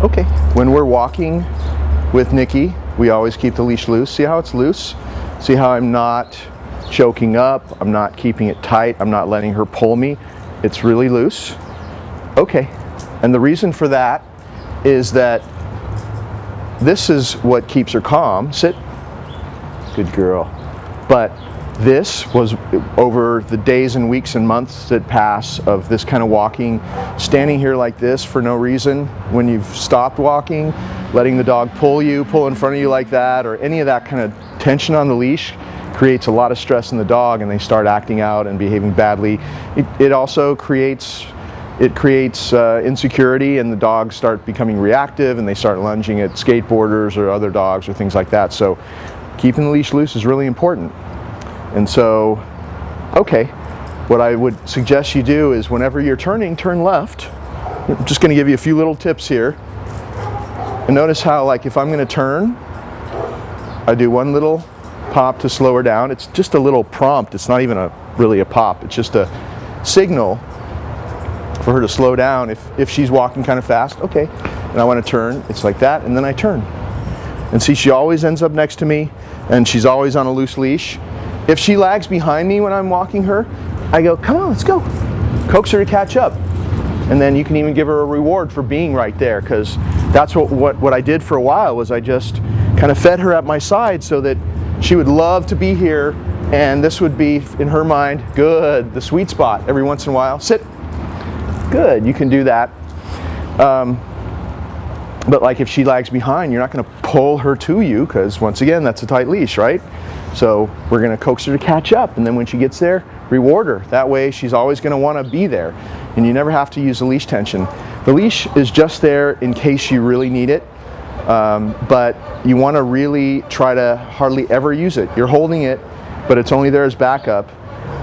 Okay. When we're walking with Niki, we always keep the leash loose. See how it's loose? See how I'm not choking up, I'm not keeping it tight, I'm not letting her pull me. It's really loose. Okay. And the reason for that is that this is what keeps her calm. Sit. Good girl. But this was over the days and weeks and months that pass of this kind of walking, standing here like this for no reason when you've stopped walking, letting the dog pull in front of you like that, or any of that kind of tension on the leash creates a lot of stress in the dog, and they start acting out and behaving badly. It also creates insecurity, and the dogs start becoming reactive, and they start lunging at skateboarders or other dogs or things like that. So keeping the leash loose is really important. And so, okay, what I would suggest you do is whenever you're turning, turn left. I'm just going to give you a few little tips here. And notice how, like, if I'm going to turn, I do one little pop to slow her down. It's just a little prompt. It's not even really a pop. It's just a signal for her to slow down if she's walking kind of fast. Okay, and I want to turn. It's like that, and then I turn. And see, she always ends up next to me, and she's always on a loose leash. If she lags behind me when I'm walking her, I go, come on, let's go. Coax her to catch up. And then you can even give her a reward for being right there, because that's what I did for a while, was I just kind of fed her at my side so that she would love to be here, and this would be, in her mind, good, the sweet spot. Every once in a while, sit. Good, you can do that. But like if she lags behind, you're not going to pull her to you, because once again, that's a tight leash, right? So we're going to coax her to catch up, and then when she gets there, reward her. That way she's always going to want to be there, and you never have to use the leash tension. The leash is just there in case you really need it, but you want to really try to hardly ever use it. You're holding it, but it's only there as backup,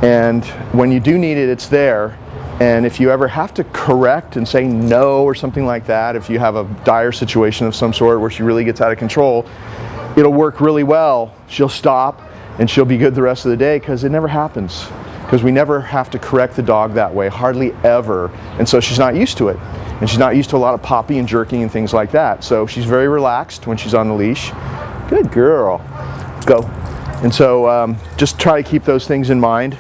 and when you do need it, it's there. And if you ever have to correct and say no or something like that, if you have a dire situation of some sort where she really gets out of control, it'll work really well. She'll stop and she'll be good the rest of the day, because it never happens. Because we never have to correct the dog that way, hardly ever. And so she's not used to it. And she's not used to a lot of popping and jerking and things like that. So she's very relaxed when she's on the leash. Good girl. Go. And so just try to keep those things in mind.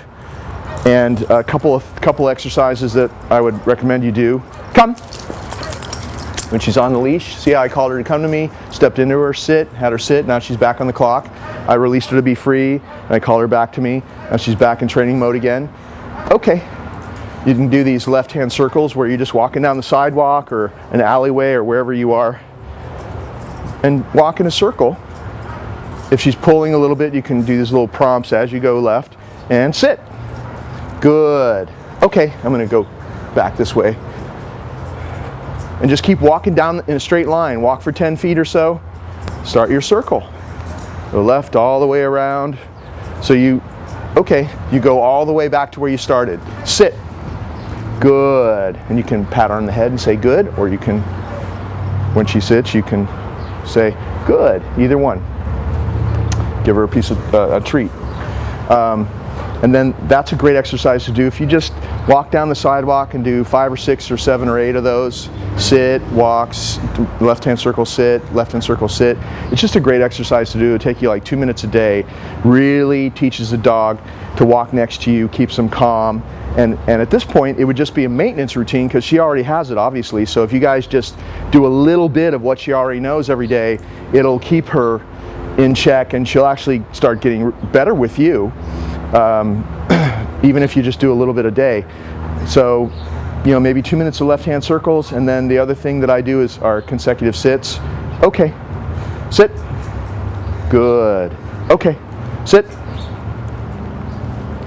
And a couple exercises that I would recommend you do. Come. When she's on the leash, see how I called her to come to me, stepped into her, sit, had her sit, now she's back on the clock. I released her to be free, and I called her back to me, now she's back in training mode again. Okay, you can do these left-hand circles where you're just walking down the sidewalk or an alleyway or wherever you are, and walk in a circle. If she's pulling a little bit, you can do these little prompts as you go left, and sit. Good. Okay, I'm gonna go back this way. And just keep walking down in a straight line. Walk for 10 feet or so. Start your circle. Go left all the way around. So you go all the way back to where you started. Sit. Good. And you can pat her on the head and say good, or you can, when she sits, you can say good. Either one. Give her a piece of a treat. And then that's a great exercise to do. If you just walk down the sidewalk and do 5 or 6 or 7 or 8 of those, sit, walks, left-hand circle, sit, left-hand circle, sit. It's just a great exercise to do. It'll take you like 2 minutes a day. Really teaches the dog to walk next to you, keeps them calm. And at this point, it would just be a maintenance routine, because she already has it, obviously. So if you guys just do a little bit of what she already knows every day, it'll keep her in check, and she'll actually start getting better with you. Even if you just do a little bit a day. So, maybe 2 minutes of left-hand circles, and then the other thing that I do is our consecutive sits. Okay, sit. Good. Okay, sit.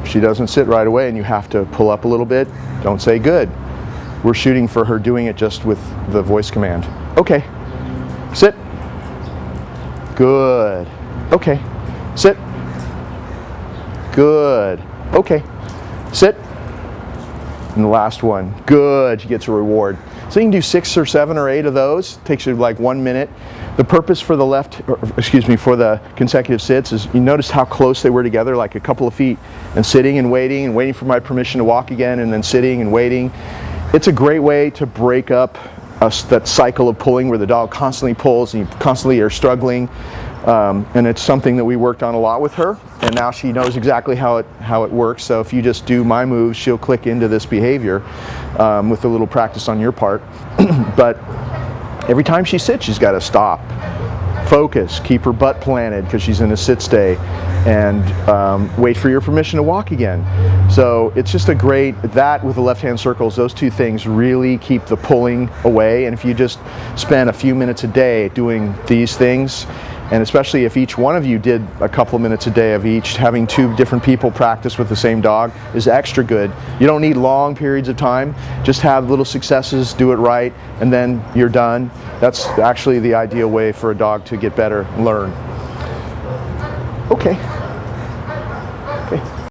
If she doesn't sit right away and you have to pull up a little bit, don't say good. We're shooting for her doing it just with the voice command. Okay, sit. Good. Okay, sit. Good. Okay. Sit. And the last one. Good. She gets a reward. So you can do 6 or 7 or 8 of those. It takes you like 1 minute. The purpose for for the consecutive sits is, you notice how close they were together, like a couple of feet, and sitting and waiting for my permission to walk again, and then sitting and waiting. It's a great way to break up that cycle of pulling where the dog constantly pulls and you constantly are struggling. And it's something that we worked on a lot with her, and now she knows exactly how it works. So if you just do my moves, she'll click into this behavior with a little practice on your part. But every time she sits, she's got to stop, focus, keep her butt planted because she's in a sit stay, and wait for your permission to walk again. So it's just a great, that with the left-hand circles, those two things really keep the pulling away. And if you just spend a few minutes a day doing these things, and especially if each one of you did a couple of minutes a day of each, having 2 different people practice with the same dog is extra good. You don't need long periods of time. Just have little successes, do it right, and then you're done. That's actually the ideal way for a dog to get better and learn. Okay.